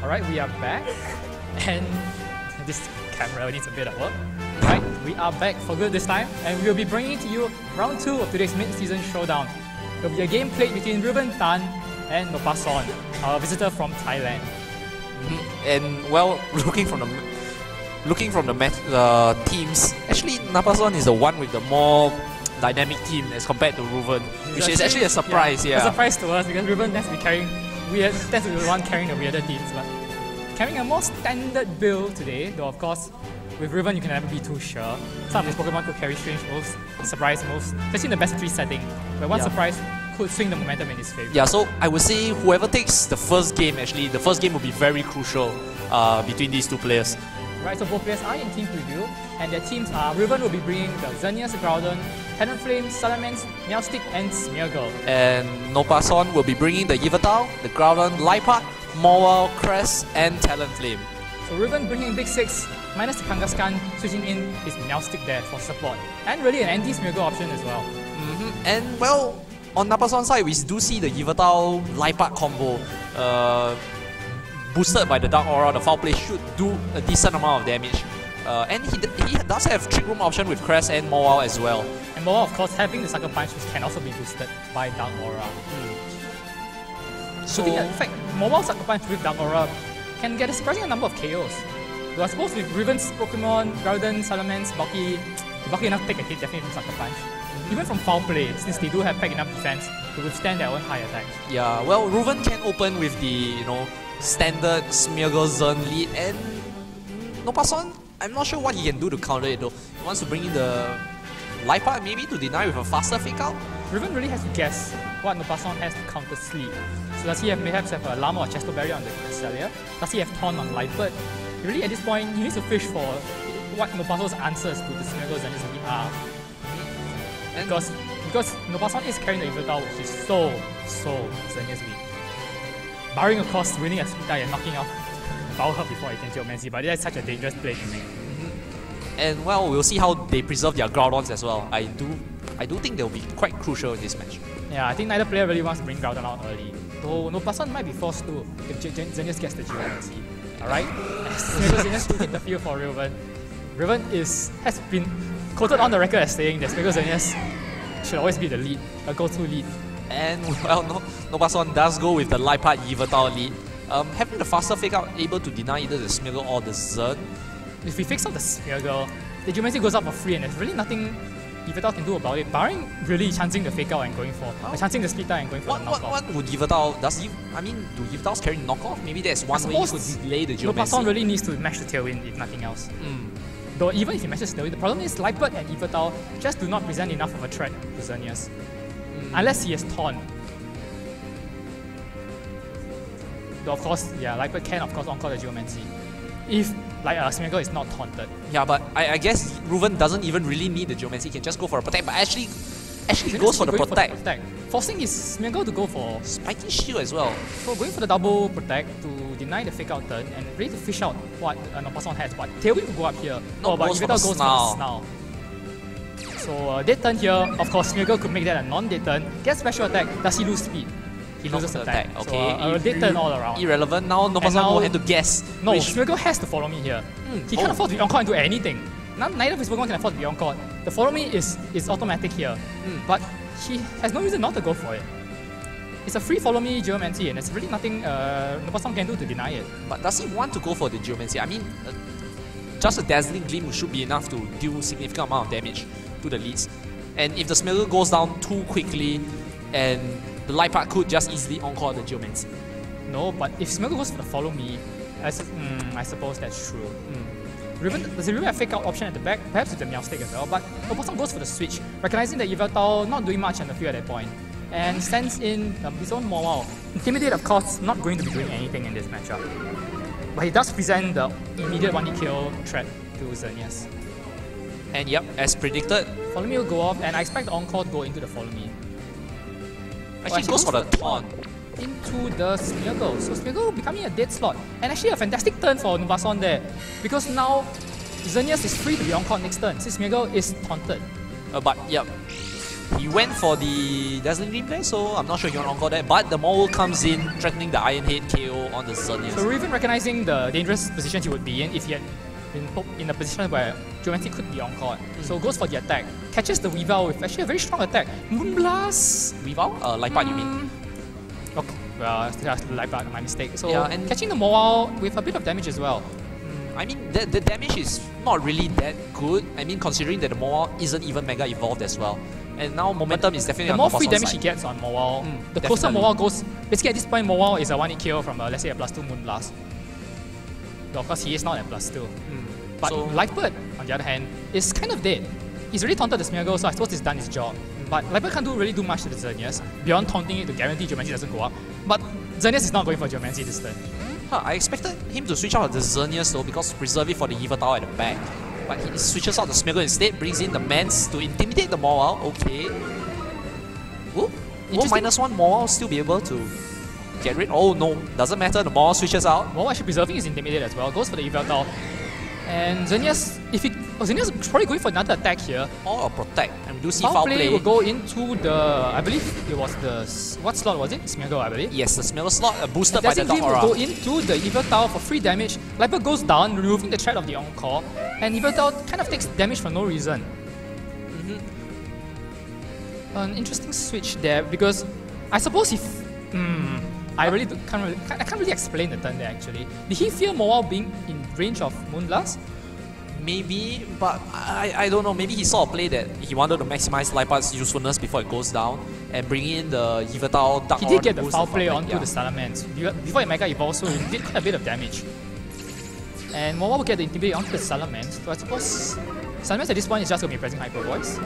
Alright, we are back. And this camera needs a bit of work. Right, we are back for good this time. And we will be bringing to you round 2 of today's Mid-Season Showdown. It will be a game played between Reuven Tan and Nopposorn, our visitor from Thailand. And well, looking from the teams, actually Nopposorn is the one with the more dynamic team as compared to Reuven, which is actually a surprise. Yeah, a surprise to us because Reuven tends to be tends to be the one carrying the weirder teams, but carrying a more standard build today. Though of course, with Reuven you can never be too sure. Some of his Pokemon could carry strange moves, surprise moves, especially in the best 3 setting, where one surprise could swing the momentum in his favor. Yeah, so I would say whoever takes the first game, actually, the first game will be very crucial between these two players. Right, so both players are in team preview, and their teams are Reuven will be bringing the Xerneas, Groudon, Talonflame, Salamence, Meowstic, and Smeargle. And Nopposorn will be bringing the Yveltal, the Groudon, Liepard, Mawile, Crest, and Talonflame. So Reuven bringing Big 6, minus the Tangkasem, switching in his Meowstic there for support. And really an anti-Smeargle option as well. And well, on Nopposorn's side, we do see the Yveltal Liepard combo. Boosted by the Dark Aura, the Foul Play should do a decent amount of damage. And he does have Trick Room option with Crest and Mawile as well. And Mawile, of course, having the Sucker Punch, which can also be boosted by Dark Aura. So, in fact, Mawile Sucker Punch with Dark Aura can get a surprising number of KOs. Though I suppose with Reuven's Pokemon, Groudon, Salamence, bulky enough to take a hit definitely from Sucker Punch. Even from Foul Play, since they do have pack enough defense to withstand their own high attacks. Yeah, well, Reuven can open with the, standard Smeargle Zern lead, and Nopposorn, I'm not sure what he can do to counter it though. He wants to bring in the Liepard maybe to deny with a faster fake out. Reuven really has to guess what Nopposorn has to counter Sleep. So does he perhaps have a Llama or Chesto Berry on the Celia? Does he have Taunt on Liepard? Really at this point, he needs to fish for what Nopposorn's answers to the Smeargle Xerneas lead are. Because Nopposorn is carrying the Yveltal, which is so Xerneas lead. Barring, of course, winning a speed tie and knocking off Bowher before he can Geomancy, but that's such a dangerous play to make. And well, we'll see how they preserve their Groudons as well. I do think they'll be quite crucial in this match. Yeah, I think neither player really wants to bring Groudon out early. Though Nopposorn might be forced to if Xerneas gets the Geomancy. Alright? Xerneas to hit the field for Reuven. Reuven has been quoted on the record as saying that Xerneas should always be the lead, a go-to lead. And well, Nopposorn does go with the Liepard Yveltal lead. Having the faster fake out able to deny either the Smeargle or the Zern. If we fix out the Smeargle, the Geomancy goes up for free and there's really nothing Yveltal can do about it, barring really chancing the fake out and going for, chancing the split tie and going for the knockoff. What would Yveltal, do Yveltals carry knockoff? Maybe there's one way you could delay the Geomancy. Nopposorn really needs to match the Tailwind if nothing else. Though even if he matches Tailwind, the problem is Liepard and Yveltal just do not present enough of a threat to Xerneas. Unless he has Taunt. Though of course, Liepard can of course encore the Geomancy. If Smeargle is not taunted. Yeah, but I guess Reuven doesn't even really need the Geomancy, he can just go for a protect, but actually goes for the protect. Forcing his Smeargle to go for Spiky Shield as well. So going for the double protect to deny the fake out turn and ready to fish out what Nopposorn has, but Tailwind will go up here. But Yveltal goes for the Snarl. So dead turn here, of course Smeargle could make that a non-dead turn. Gets special attack, does he lose speed? He loses attack. Okay, so dead turn all around. Irrelevant, now Nopposorn will have to guess. No, Smeargle has to follow me here. He can't afford to be encore into anything. Neither of his Pokemon can afford to be encore. The follow me is automatic here, but he has no reason not to go for it. It's a free follow me Geomancy and there's really nothing Nopposorn can do to deny it. But does he want to go for the Geomancy? I mean, just a Dazzling Gleam should be enough to deal significant amount of damage to the leads. And if the Smeargle goes down too quickly, and the Liepard could just easily encore the Geomancy. No, but if Smeargle goes for the follow me, I suppose that's true. Does Reuven have fake out option at the back? Perhaps with the Meowstic as well, but Nopposorn goes for the switch, recognizing that Yveltal not doing much on the field at that point, and sends in his own Mawile. Intimidate, of course, not going to be doing anything in this matchup. But he does present the immediate 1-hit kill threat to Xerneas. And yep, as predicted, follow me will go off, and I expect the encore to go into the follow me. Actually, he goes for the Taunt. Into the Smeargle. So Smeargle becoming a dead slot. And actually a fantastic turn for Nopposorn there. Because now Xerneas is free to be encore next turn since Smeargle is taunted. But yep. He went for the Dazzling Gleam there, so I'm not sure he went encore there. But the Maul comes in, threatening the Iron Head KO on the Xerneas. So Reuven recognizing the dangerous position he would be in if he had been put in a position where Geomancy could be encored. So goes for the attack. Catches the Weavile with actually a very strong attack. Moonblast! Weavile? Light Part, you mean? Okay, well, that's the Light Part, my mistake. So Yeah, and catching the Mawile with a bit of damage as well. I mean, the damage is not really that good. I mean, considering that the Mawile isn't even Mega Evolved as well. And now momentum is definitely the on more free Nopposorn's damage side. he gets on Mawile, the closer definitely. Mawile goes. Basically, at this point, Mawile is a 1-hit KO from, let's say, a +2 Moonblast. Well, of course, he is not at +2. But So- Lightbird, on the other hand, is kind of dead. He's already taunted the Smeargle, so I suppose he's done his job. But Lightbird can't really do much to the Xerneas, beyond taunting it to guarantee Geomancy doesn't go up. But Xerneas is not going for Geomancy this turn. I expected him to switch out the Xerneas though, because to preserve it for the Yveltal at the back. But he switches out the Smeargle instead, brings in the Mance to intimidate the Mawile. Okay. Will -1 Mawile still be able to get rid? Oh no, doesn't matter, the Mawile switches out. Mawile actually preserving his Intimidate as well, goes for the Yveltal. And Xerneas, Xerneas is probably going for another attack here. Or a Protect, and we do see Foul foul play play. will go into the, I believe it was the, what slot was it? Smeargle, I believe. Yes, the Smeargle slot boosted by the Dazzling Dark Gleam Aura. will go into the Yveltal for free damage. Lightbird goes down, removing the threat of the Encore. And Yveltal kind of takes damage for no reason. An interesting switch there, because I suppose if... I can't really explain the turn there actually. Did he fear Mawile being in range of Moonblast? Maybe, but I don't know. Maybe he saw a play that he wanted to maximize Lightbar's usefulness before it goes down and bring in the Yveltal Dark He Aura did get to the boost foul the play front onto line. the Salamence. Before it Mega Evolved, so he did quite a bit of damage. And Mawile will get the Intimidate onto the Salamence. So I suppose Salamence at this point is just going to be pressing Hyper Voice.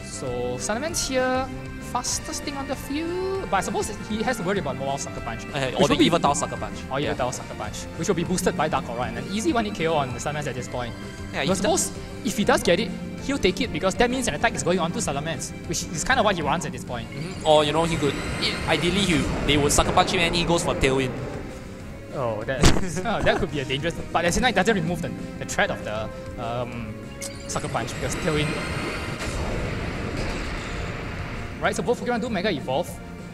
So Salamence here, fastest thing on the field, but I suppose he has to worry about Mawile Sucker Punch. Or the Yveltal Sucker Punch. Or Yveltal Sucker Punch, which will be boosted by Dark Aura and an easy 1-hit KO on the Salamence at this point. Yeah, But I suppose if he does get it, he'll take it because that means an attack is going on to Salamence, which is kind of what he wants at this point. Or you know, he could ideally they would Sucker Punch him and he goes for Tailwind. Oh, that could be a dangerous. But as in, it doesn't remove the threat of the Sucker Punch because Tailwind. Right, so both Pokemon do Mega Evolve.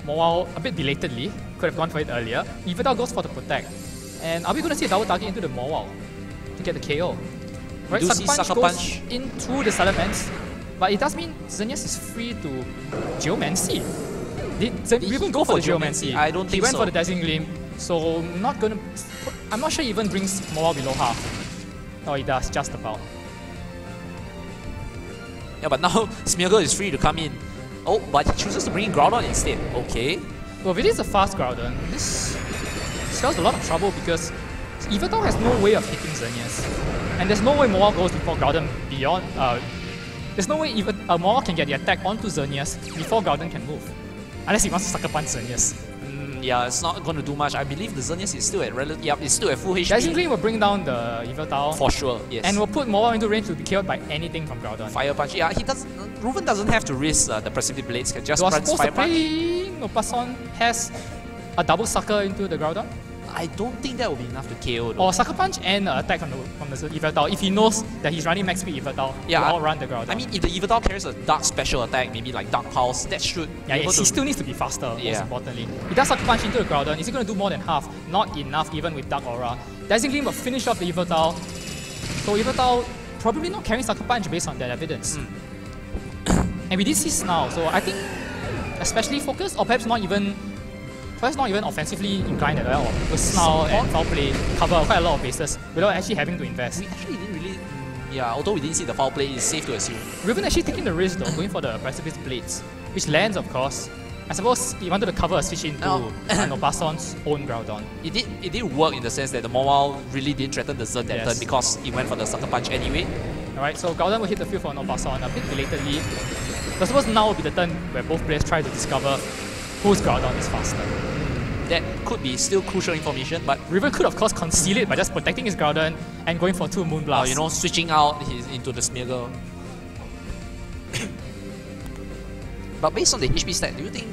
Mawile a bit belatedly, could have gone for it earlier. Yveltal goes for the Protect. And are we going to see a double target into the Mawile to get the KO? Right, do Sucker see Punch Sucker goes Punch. into the Salamence, but it does mean Xerneas is free to Geomancy. Did Reuven go for the Geomancy? I don't think He went so. for the Dazzling Gleam, so I'm not sure he even brings Mawile below half. Oh, he does, just about. Yeah, but now Smeargle is free to come in. Oh, but he chooses to bring in Groudon instead. Okay. Well, if it is a fast Groudon, this spells a lot of trouble because Yveltal has no way of hitting Xerneas. And there's no way Mawile goes before Groudon beyond... there's no way even Mawile can get the attack onto Xerneas before Groudon can move. Unless he wants to Sucker Punch Xerneas. Yeah, it's not going to do much. I believe the Xerneas is still at it's still at full HP. Dazzling Gleam will bring down the Yveltal. For sure, yes. And will put Mawile into range to be killed by anything from Groudon. Fire Punch. Yeah, Reuven doesn't have to risk the Precipitate Blades. Can just He was press supposed Fire to Punch. play Nopposorn has a double Sucker into the Groudon. I don't think that will be enough to KO though. Or Sucker Punch and attack from the Yveltal. If he knows that he's running max speed Yveltal, Yeah, he'll outrun the Groudon. I mean, if the Yveltal carries a Dark Special attack, maybe like Dark Pulse, that should yeah, be able he to... still needs to be faster, most Yeah. importantly. He does Sucker Punch into the Groudon. Is he going to do more than half? Not enough, even with Dark Aura. Dazzling Gleam will finish off the Yveltal. So Yveltal probably not carrying Sucker Punch based on that evidence. And we did see Snarl, so I think especially focused, or perhaps not even offensively inclined at all. With Snarl and Foul Play cover quite a lot of bases without actually having to invest. We actually didn't really... yeah, although we didn't see the foul play, it's safe to assume. Reuven actually taking the risk though, going for the Precipice Blades, which lands of course. I suppose he wanted to cover a switch into Nopposorn's own Groudon. It did work in the sense that the Mawile really didn't threaten the Xern that Yes. turn because he went for the Sucker Punch anyway. Alright, so Groudon will hit the field for Nopposorn a bit belatedly. I suppose now will be the turn where both players try to discover whose Groudon is faster. That could be still crucial information, but Reuven could of course conceal it by just protecting his Groudon and going for 2 Moonblasts. you know, switching out into the Smeargle. But based on the HP stat, do you think...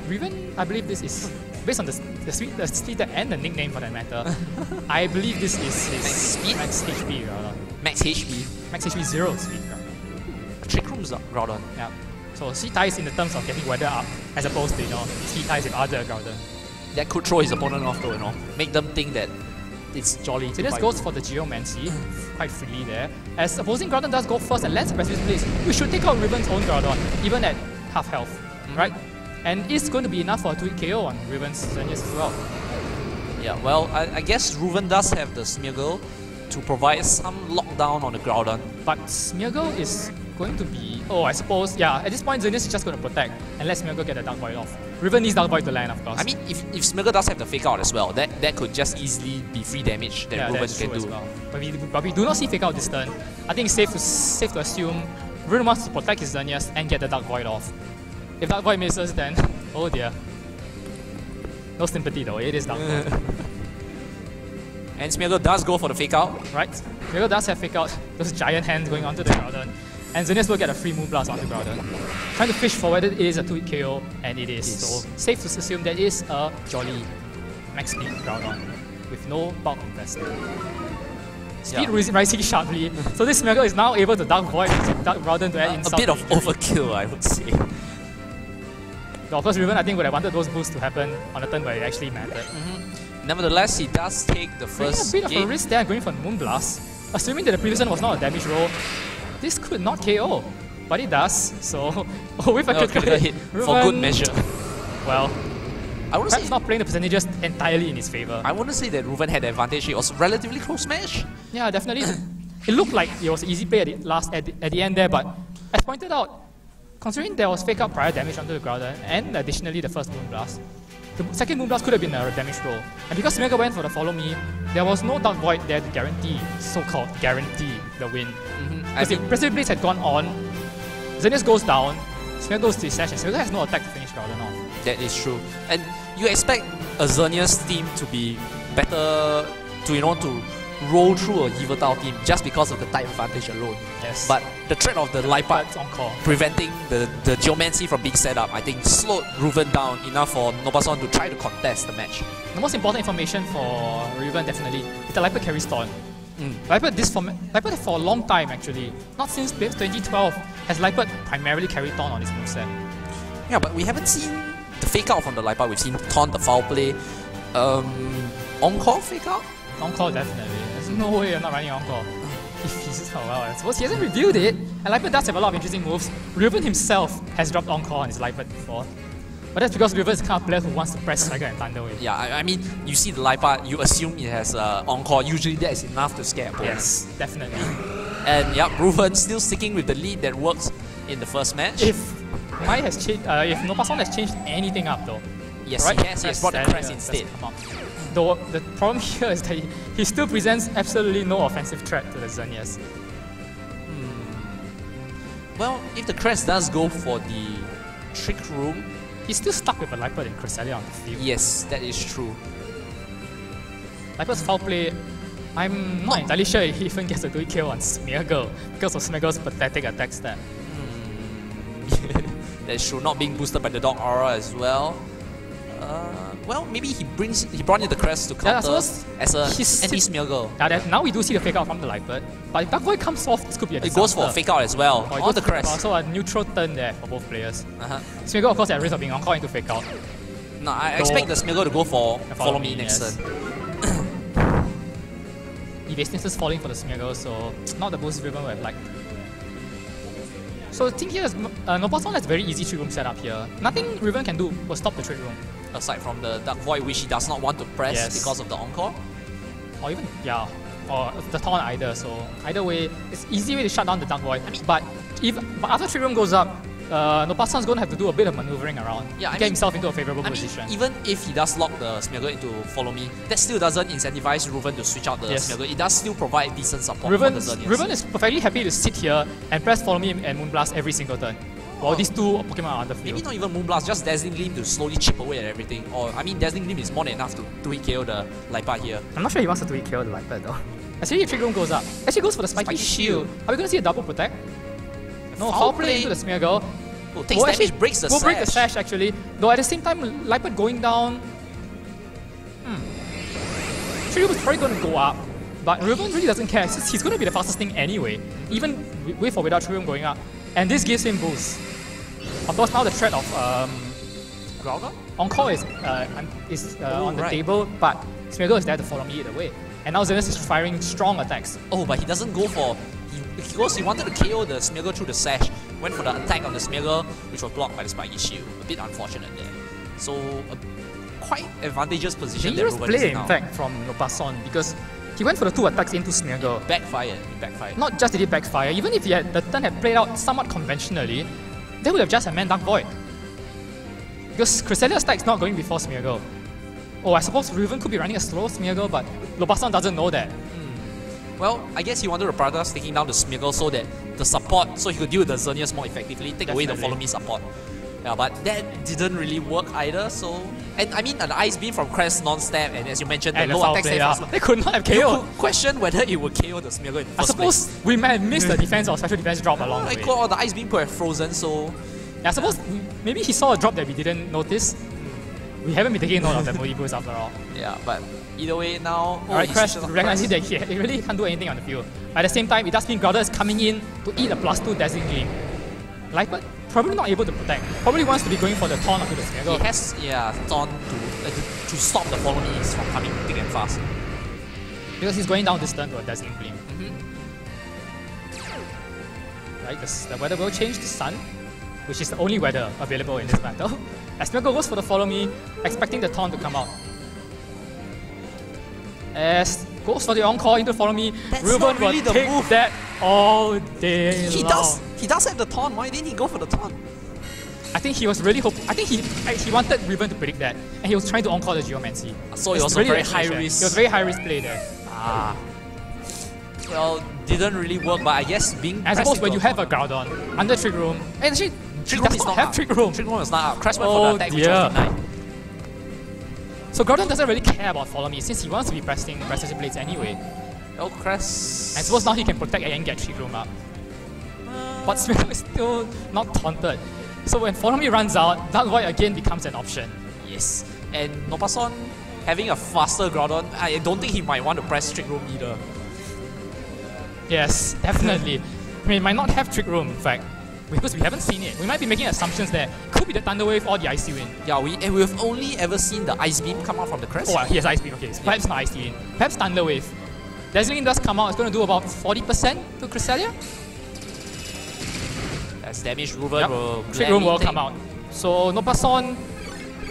Reuven, I believe this is based on the speed and the nickname for that matter, I believe this is his max HP rather. Max HP? Max HP 0 speed rather. Trick Room's Groudon. Yeah. So speed ties in the terms of getting weather up as opposed to, speed ties with other Groudon. That could throw his opponent off though, make them think that it's jolly. So this goes for the Geomancy, quite freely there. As opposing Groudon does go first and lands a Precipice Blitz, we should take out Reuven's own Groudon, even at half health, right? And it's going to be enough for a 2-hit KO on Reuven's Xerneas as well. Yeah, well, I guess Reuven does have the Smeargle to provide some lockdown on the Groudon. But Smeargle is going to be... Oh, I suppose, yeah, at this point Xerneas is just going to protect and let Smeargle get the Dark Void off. Reuven needs Dark Void to land, of course. I mean, if Smeargle does have the Fake Out as well, that could just easily be free damage that Reuven can do. As well. But we do not see Fake Out this turn. I think it's safe to assume Reuven wants to protect his Xerneas and get the Dark Void off. If Dark Void misses, then oh dear. No sympathy though, it is Dark Void. And Smeargle does go for the Fake Out. Right, Smeargle does have Fake Out, those giant hands going onto the Groudon. And Xerneas will get a free Moonblast onto Groudon. Trying to fish for whether it is a 2-hit KO, and it is. So safe to assume that is a jolly max speed Groudon with no bulk invested. Speed rising sharply, so this Smeargle is now able to Dark Void Dark Groudon to add insult. A bit of overkill, I would say. Though of course, Reuven I think would have wanted those boosts to happen on a turn where it actually mattered. Nevertheless, he does take the first a bit of a risk there going for the Moonblast. Assuming that the previous one was not a damage roll, this could not KO, but it does. So, with a critical hit Reuven, for good measure. Well, I wouldn't say not playing the percentages entirely in his favor. I wouldn't say that Reuven had the advantage. It was a relatively close match. Yeah, definitely. It looked like it was an easy play at the end there, but as pointed out, considering there was Fake Out prior damage onto the Groudon, and additionally the first Moonblast, the second Moonblast could have been a damage roll. And because Smeargle went for the Follow Me, there was no Dark Void there to guarantee, so-called guarantee, the win. Because if Precipice Blitz had gone on, Xerneas goes down, Smeargle goes to his Sash, and Smeargle has no attack to finish Groudon off. That is true. And you expect a Xerneas team to be better, to roll through a Yveltal team just because of the type advantage alone. Yes. But the threat of the Liepard Encore preventing the Geomancy from being set up, I think slowed Reuven down enough for Nopposorn to try to contest the match. The most important information for Reuven definitely is the Liepard carry Taunt. Liepard for a long time actually, not since 2012, has Liepard primarily carried Taunt on his moveset. Yeah, but we haven't seen the Fake Out from the Liepard. We've seen Taunt, the Foul Play, Encore Fake Out? Encore definitely. There's no way I'm not running Encore. If he's I suppose he hasn't reviewed it. And Liepard does have a lot of interesting moves. Reuven himself has dropped Encore on his Liepard before. But that's because Reuven is the kind of player who wants to press Striker and Thunder Wave. Yeah, I mean, you see the Liepard, you assume it has Encore. Usually that is enough to scare opponents. Yes, definitely. And yeah, Reuven still sticking with the lead that works in the first match. If Nopposorn has changed anything up though. Yes, right? He has brought the Crest instead. Though the problem here is that he still presents absolutely no offensive threat to the Xerneas. Well, if the Crest does go for the Trick Room, he's still stuck with a Liepard and Cresselia on the field. Yes, that is true. Liepard's Foul Play, I'm not entirely sure if he even gets a 2-hit kill on Smeargle because of Smeargle's pathetic attack stat. That's true, not being boosted by the Dog Aura as well. Well, maybe he brought in the Crest to counter as a anti-Smeargle. Yeah, now we do see the Fake Out from the Liepard, but if Dark Void comes off, this could be a disaster. It goes for a Fake Out as well, on the Crest. So a neutral turn there for both players. Smeargle of course at risk of being Encore into Fake Out. No, I expect the Smeargle to go for Follow Me next turn. Evasiveness is falling for the Smeargle, so not the boost Reuven would have liked. So the thing here is Nopposorn has very easy Trick Room setup here. Nothing Reuven can do will stop the Trick Room. Aside from the Dark Void, which he does not want to press because of the Encore. Or even, or the Taunt either. So either way, it's an easy way to shut down the Dark Void. But after Trick Room goes up, Nopposorn's going to have to do a bit of maneuvering around to get himself into a favorable position. Even if he does lock the Smeargle into Follow Me, that still doesn't incentivize Reuven to switch out the Smeargle. It does still provide decent support for the Xerneas. Reuven is perfectly happy to sit here and press Follow Me and Moonblast every single turn. While these two Pokémon are on the field. Maybe not even Moonblast, just Dazzling Gleam to slowly chip away at everything. Or, I mean, Dazzling Gleam is more than enough to 2-hit KO the Liepard here. I'm not sure he wants to 2-hit KO the Liepard though. Actually, if Trick Room goes up, actually goes for the Spiky Shield. Are we going to see a double protect? No, Foul Play into the Smeargle. Takes damage, breaks the Sash. Will break the Sash actually. Though at the same time, Liepard going down Trick Room is probably going to go up, but Reuven really doesn't care. He's going to be the fastest thing anyway, even with or without Trick Room going up. And this gives him boost. Of course, now the threat of Groudon? Encore is on the table, but Smeargle is there to follow me either way. And now Xerneas is firing strong attacks. Oh, but he doesn't go for... He wanted to KO the Smeargle through the sash, went for the attack on the Smeargle, which was blocked by the Spiky Shield. A bit unfortunate there. So, a quite advantageous position Dangerous that Reuven play, is in now. fact, from Nopposorn, because he went for the 2 attacks into Smeargle. Backfired. Not just did it backfire, even if the turn had played out somewhat conventionally, they would have just had Man Dark Void. Because Cresselia's stack is not going before Smeargle. Oh, I suppose Reuven could be running a slow Smeargle, but Nopposorn doesn't know that. Well, I guess he wanted to prioritize taking down the Smeargle so that the support, so he could deal with the Xerneas more effectively, take away the Follow Me support. Yeah, but that didn't really work either, so... And I mean, an Ice Beam from Crest non-stab, and as you mentioned, the low attack save... They could not have KO'd. You could question whether it would KO the Smeargle in the first place. I suppose we might have missed the defense or special defense drop along the way. Or the Ice Beam could have frozen, so... Yeah, I suppose maybe he saw a drop that we didn't notice. We haven't been taking note of the Moody boost after all. Yeah, but either way now... Alright, Crash recognizing that he really can't do anything on the field. At the same time, it does mean Groudon is coming in to eat a +2 Dazzling Gleam. Lightbird probably not able to protect. Probably wants to be going for the taunt onto the Smeargle. He has, taunt to stop the Follow Me's from coming thick and fast. Because he's going down this turn to a Dazzling Gleam. Right, the weather will change to Sun, which is the only weather available in this battle. As Smeargle goes for the Follow Me, expecting the taunt to come out. As goes for the Encore into Follow Me, Reuven really will take that all day long. He does have the taunt, why didn't he go for the taunt? I think he was really hoping. I think he wanted Reuven to predict that, and he was trying to Encore the Geomancy. So it was really a very high risk. It was very high risk play there. Well, didn't really work, but I guess being... I suppose when you have a Groudon under Trick Room, and actually, Trick Room does not have Trick Room. Trick Room is not up. Crash went for the attack, which was denied. So Groudon doesn't really care about Follow Me since he wants to be pressing Precision Blades anyway. Oh, Crash... I suppose now he can protect and get Trick Room up. But Smeargle is still not taunted. So when Follow Me runs out, Dark Void again becomes an option. Yes. And Nopposorn having a faster Groudon, I don't think he might want to press Trick Room either. Yes, definitely. I mean, it might not have Trick Room, in fact, because we haven't seen it. We might be making assumptions there. Could be the Thunder Wave or the Icy Wind. Yeah, we've only ever seen the Ice Beam come out from the crest. Oh, he has Ice Beam, okay. So perhaps not Icy Wind. Perhaps Thunder Wave. Dazzling Gleam does come out. It's going to do about 40% to Cresselia. As damage, Reuven will... Trick Room will come out. So Nopposorn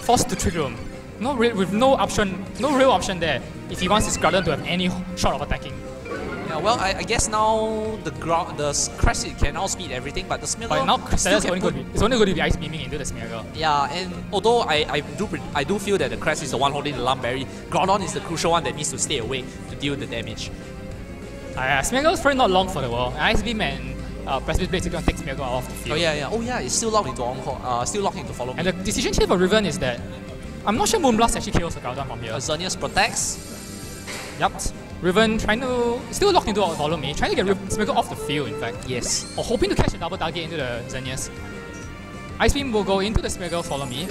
forced to Trick Room. With no real option there if he wants his Groudon to have any shot of attacking. Yeah, well, I guess now the crest can outspeed everything, but the Smeargle... But now Cresselia's only going to be Ice Beaming into the Smeargle. Yeah, and although I do feel that the crest is the one holding the Lump Berry, Groudon is the crucial one that needs to stay away to deal the damage. Smeargle is probably not long for the world. Ice Beam and Precipice Blades are going to take Smeargle off the field. Oh yeah, it's still locked into Encore, still locked into Follow Me. And the decision here for Reuven is that I'm not sure Moonblast actually kills the Groudon from here. Xerneas protects. Yup. Reuven trying to... Still locked into Follow Me, trying to get Smeargle off the field, in fact. Yes. Or hoping to catch a double target into the Xerneas. Ice Beam will go into the Smeargle Follow Me,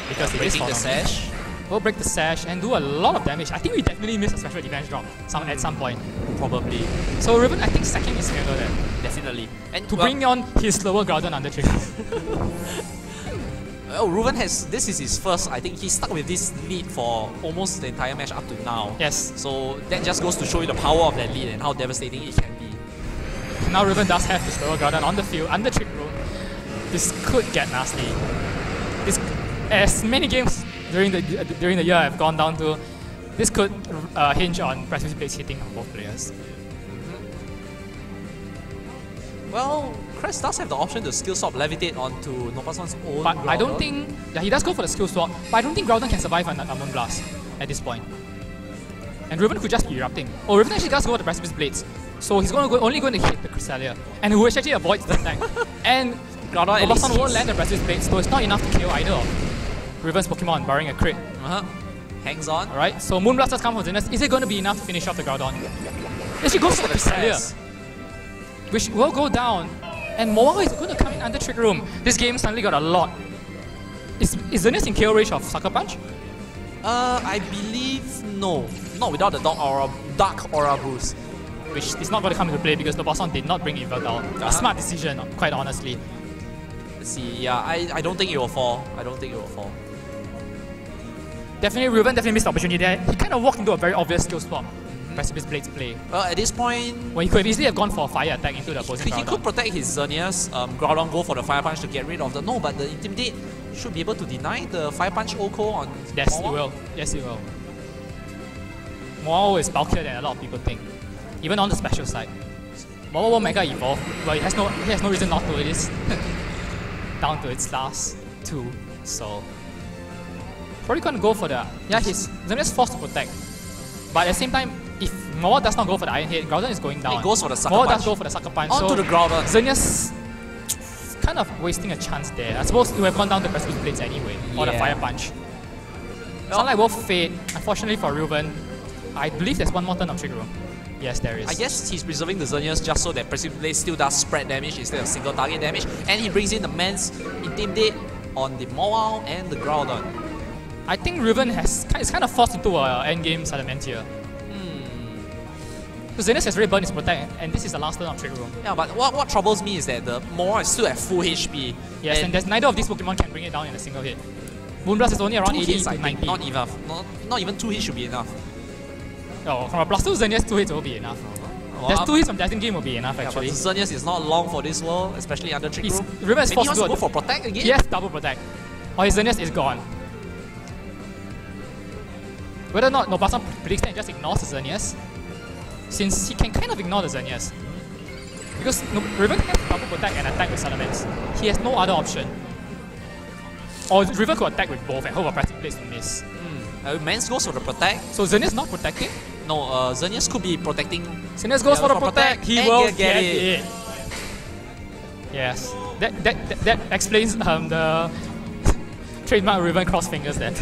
because it is Follow Me. Breaking the sash. Will break the sash and do a lot of damage. I think we definitely missed a special defense drop at some point. Probably. So Reuven, I think, sacking his Smeargle there. Definitely. And to bring on his slower Groudon under Trick Room. Well, Reuven this is his first, I think he's stuck with this lead for almost the entire match up to now. Yes. So that just goes to show you the power of that lead and how devastating it can be. Now Reuven does have his slower Groudon on the field, under Trick Room. This could get nasty. As many games during the year have gone down to, this could hinge on Precipice Blades hitting on both players. Well, Crest does have the option to skill swap levitate onto Nopposorn's own But Groudon. I don't think... Yeah, he does go for the skill swap, but I don't think Groudon can survive a Moonblast at this point. And Reuven could just be erupting. Oh, Reuven actually does go for the Precipice Blades. So he's only going to hit the Cresselia. And who actually avoids the attack. And Nopposorn won't land the Precipice Blades, so it's not enough to kill either of Reuven's Pokemon, barring a crit. Hangs on. Alright, so Moonblast does come from Xerneas. Is it going to be enough to finish off the Groudon? Actually goes for the Cresselia, which will go down. And Moa is going to come in under Trick Room. This game suddenly got a lot. Is Xerneas in KO range of Sucker Punch? I believe no. Not without the Dark Aura boost. Which is not going to come into play because Nopposorn did not bring Yveltal. A smart decision, quite honestly. Let's see, yeah, I don't think it will fall. I don't think it will fall. Definitely, Reuven definitely missed the opportunity there. He kind of walked into a very obvious skill swap. Precipice Blades play. Well, at this point... Well, he could have easily have gone for a fire attack into the opposing He could protect his Xerneas, Groudon go for the Fire Punch to get rid of the... No, but the Intimidate should be able to deny the Fire Punch OHKO on... Yes, he will. Yes, he will. Moao is bulkier than a lot of people think. Even on the special side. Moao will Mega Evolve, but he has no reason not to. It is down to its last 2, so... Probably gonna go for the... Yeah, his Xerneas forced to protect. But at the same time, if Moao does not go for the Iron Head, Groudon is going down. He goes for the Sucker Moao Punch. does go for the Sucker Punch. Onto the Groudon. Xerneas kind of wasting a chance there. I suppose he would have gone down the Precipice Blades anyway, or the Fire Punch. Sunlight will fade. Unfortunately for Reuven, I believe there's one more turn of Trick Room. Yes, there is. I guess he's preserving the Xerneas just so that Precipice Blade still does spread damage instead of single target damage, and he brings in the Man's Intimidate on the Moao and the Groudon. I think Reuven is kind of forced into an endgame Salamence here. Because Xerneas has already burned his Protect, and this is the last turn of Trick Room. Yeah, but what troubles me is that the Moao is still at full HP. Yes, and there's neither of these Pokemon can bring it down in a single hit. Moonblast is only around 80 to 90. Not enough. Not even 2 hits should be enough. Oh, from a plus 2 Xerneas, 2 hits will be enough. There's 2 hits from Dazzling Gleam will be enough actually. But Xerneas is not long for this world, especially under Trick Room. Reuven is Maybe he forced wants to go for Protect again? Yes, double Protect. Or his Xerneas is gone. Whether or not Nopposorn predicts that and just ignores the Xerneas, since he can kind of ignore the Xerneas. Because Reuven can double protect and attack with Salamence. He has no other option. Or Reuven could attack with both and hope for Precipice Blades to miss. Mans goes for the Protect. So Xerneas not protecting? No, Xerneas could be protecting. Xerneas goes for the Protect. He will get it. Yes. That explains the trademark Reuven cross fingers then.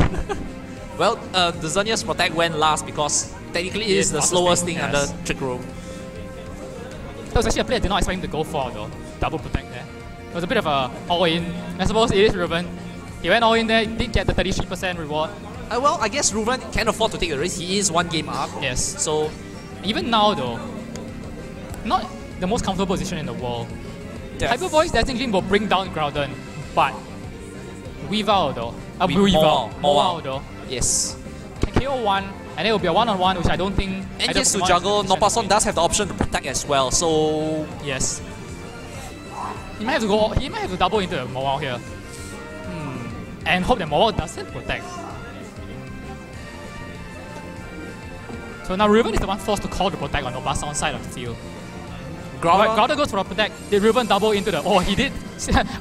Well, the Xerneas Protect went last because technically it is the slowest thing under Trick Room. That was actually a play I did not expect him to go for though. Double Protect there. It was a bit of a all-in. I suppose it is Reuven. He went all in there, did get the 33% reward. Well, I guess Reuven can afford to take the risk. He is 1 game up. Yes. So, even now though, not the most comfortable position in the world. Hyper Voice Dazzling Gleam will bring down Groudon, but Weavile though. Moao though. Yes. Can KO 1, and it will be a 1-on-1, which I don't think... And yes, to juggle, Nopposorn does have the option to protect as well, so... Yes. He might have to go. He might have to double into the Moao here. And hope that Moao doesn't protect. So now Reuven is the one forced to call the protect on Nopposorn's side of the field. Groudon goes for the protect. Did Reuven double into the... Oh, he did.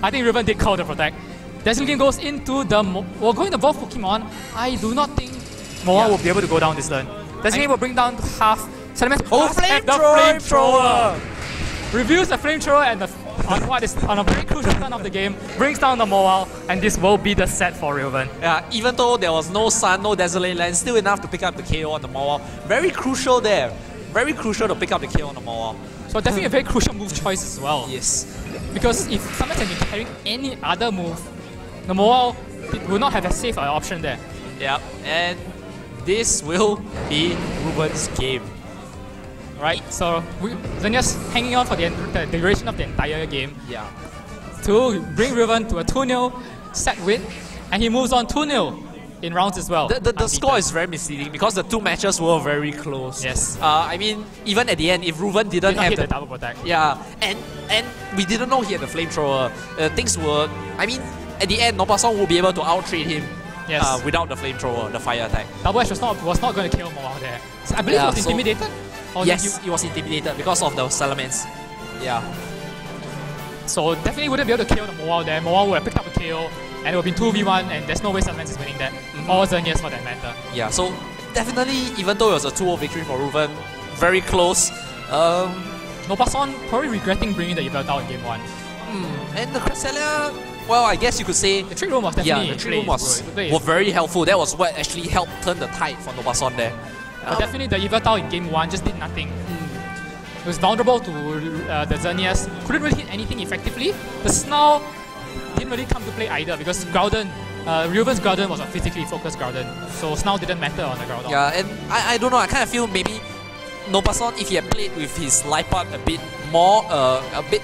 I think Reuven did call the protect. Dazzling Gleam goes into the... Well, going to both Pokemon, I do not think Moao will be able to go down this turn. Dazzling Gleam will bring down to half. Salamence Flamethrower! Reviews the Flamethrower and on a very crucial turn of the game, brings down the Moao, and this will be the set for Reuven. Yeah, even though there was no Sun, no Desolate Land, still enough to pick up the KO on the Moao. Very crucial there. Very crucial to pick up the KO on the Moao. So definitely a very crucial move choice as well. Yes. Because if Salamence had been carrying any other move, the Moao will not have a safe option there. Yeah, and this will be Reuven's game. Right, so Xerneas hanging on for the duration of the entire game. Yeah. To bring Reuven to a 2-0 set win, and he moves on 2-0 in rounds as well. The score is very misleading because the 2 matches were very close. Yes. I mean, even at the end, if Reuven didn't have the double protect. Yeah, and we didn't know he had the Flamethrower. Things were, I mean, at the end, Nopposorn will be able to out-trade him. Yes. Without the Flamethrower, the fire attack. Double Edge was not going to kill Moao there. So I believe he was intimidated. Yes, he was intimidated because of the Salamence. Yeah. So definitely wouldn't be able to kill the Moao there. Moao would have picked up a KO, and it would have been 2v1, and there's no way Salamence is winning that. Or Xerneas for that matter. Yeah, so definitely, even though it was a 2-0 victory for Reuven, very close. Nopposorn probably regretting bringing the Yveltal in game 1. And the Cresselia, well, I guess you could say... The Trick Room was definitely... Yeah, the Trick Room was very helpful. That was what actually helped turn the tide for Nopposorn there. But definitely the Yveltal in game 1 just did nothing. It was vulnerable to the Xerneas. Couldn't really hit anything effectively. The Snarl didn't really come to play either because Groudon Reuven's Groudon was a physically focused Groudon, so Snarl didn't matter on the Groudon. Yeah, and I don't know, I kind of feel maybe Nopposorn, if he had played with his life up a bit more, a bit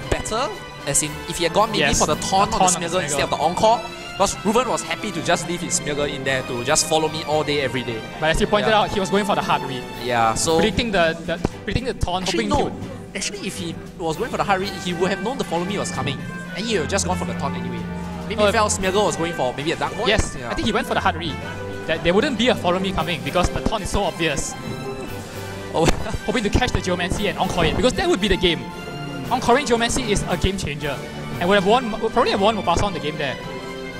better, as in if he had gone maybe for the taunt on the Smeargle instead of the Encore, because Reuven was happy to just leave his Smeargle in there to just follow me all day, every day. But as you pointed out, he was going for the hard read. Yeah, so predicting the taunt, actually, hoping no. Actually, if he was going for the hard read, he would have known the follow me was coming, and he would have just gone for the taunt anyway. Maybe he felt Smeargle was going for maybe a Dark Voice. Yes, I think he went for the hard read. That there wouldn't be a follow me coming because the taunt is so obvious. Oh. Hoping to catch the Geomancy and Encore it, because that would be the game. Encoring Geomancy is a game changer, and would probably have won Nopposorn the game there.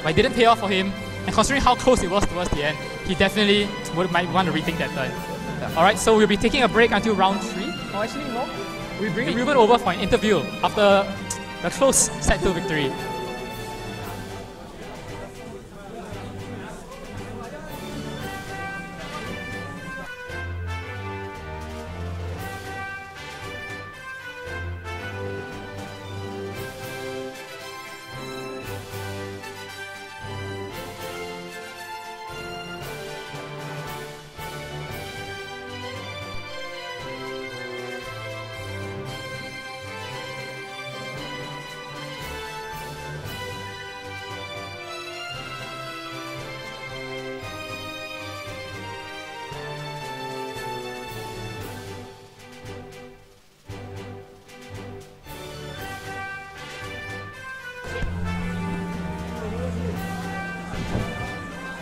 But it didn't pay off for him, and considering how close it was towards the end, he definitely might want to rethink that turn. Yeah. Alright, so we'll be taking a break until round 3. Oh, actually, no. We bring Reuven over for an interview after the close set 2 victory.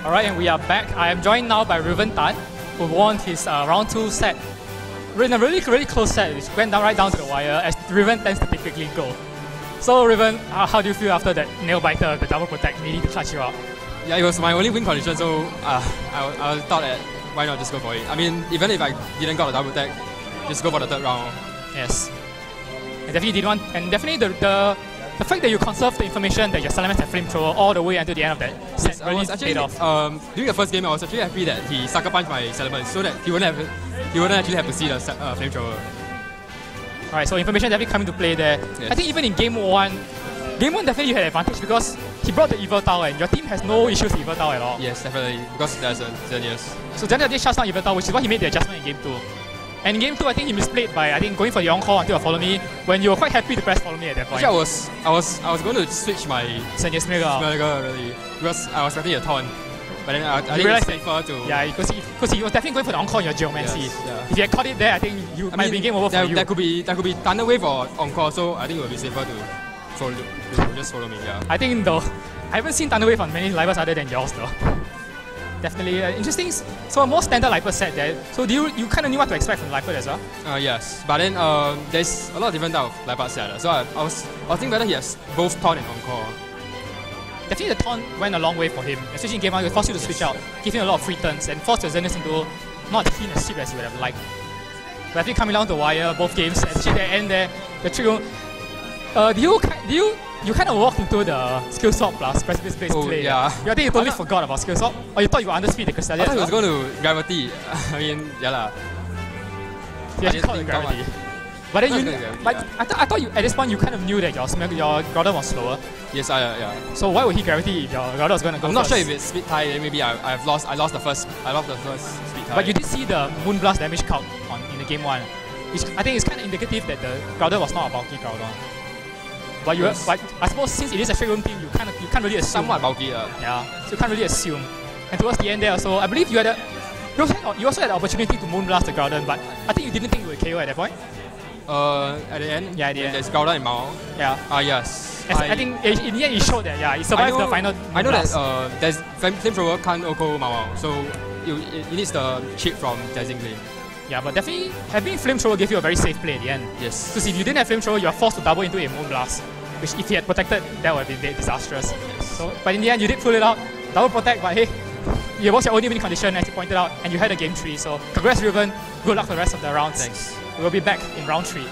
Alright, and we are back. I am joined now by Reuven Tan, who won his round 2 set in a really close set, which went right down to the wire, as Reuven tends to typically go. So Reuven, how do you feel after that nail biter, the double protect, needing to clutch you out? Yeah, it was my only win condition, so I thought that why not just go for it. I mean, even if I didn't got a double protect, just go for the third round. Yes. And definitely did want, and definitely the fact that you conserved the information that your Salamence had flamethrower all the way until the end of that set really paid off. During the first game, I was actually happy that he sucker punched my Salamence so that he wouldn't actually have to see the flamethrower. Alright, so information definitely coming to play there. Yes. I think even in game 1 definitely you had advantage because he brought the Evil Tower and your team has no issues with Evil Tower at all. Yes, definitely, because there's a Xenius. So Xenius did shut down Evil Tower, which is why he made the adjustment in game 2. And in game 2, I think he misplayed by going for the Encore until follow me, when you were quite happy to press follow me at that point. Actually, I was going to switch my Xenius Smeargle really, because I was expecting a taunt. But then I think realized it's safer to... Yeah, because he was definitely going for the Encore in your Geomancy. Yes, yeah. If you had caught it there, I think you might be game over for you. There could be Thunder Wave or Encore, so I think it would be safer to just follow me, yeah. I think though, I haven't seen Thunder Wave on many Livers other than yours though. Definitely interesting. So a more standard Lifer set there. So do you kind of knew what to expect from Lifer as well? Yes, but then there's a lot of different type of Lifer set. So I was thinking whether he has both Taunt and Encore. Definitely the Taunt went a long way for him, especially in game 1. It forced you to switch out, give him a lot of free turns, and forced your Xenius into not as clean a sweep as you would have liked. But definitely coming down the wire, both games, especially at the end there, the trick. You kind of walked into the skill swap plus precipice based play. Yeah. I think you totally forgot about skill swap, or you thought you were underspeed the Cresselia. I thought he was going to gravity. I mean, yeah lah. Yeah, you called gravity. But then I thought you at this point you kind of knew that your Groudon was slower. Yes, yeah. So why would he gravity if your Groudon was going to go? I'm not sure if it's speed tie. Then maybe I lost the first speed tie. But you did see the Moonblast damage count in the game 1. I think it's kind of indicative that the Groudon was not a bulky Groudon. But but I suppose since it is a straight room team, you can't really assume. Somewhat bulky, yeah. So you can't really assume. And towards the end there, also, I believe you also had the opportunity to Moonblast the Groudon, but I think you didn't think you would KO at that point. At the end. Yeah, at the end. There's Groudon and Mao. Yeah. Yes. I think in the end it showed that it survived the final. I know that there's flamethrower can't Oko Mao, so it needs the chip from Dazzling Gleam. Yeah, but definitely having flamethrower gave you a very safe play at the end. Yes. Because if you didn't have flamethrower, you are forced to double into a Moonblast, which if you had protected, that would have been disastrous. Yes. So, but in the end, you did pull it out, double protect. But hey, it was your only win condition, as you pointed out, and you had a game 3. So congrats, Reuven. Good luck for the rest of the rounds. Thanks. We will be back in round 3.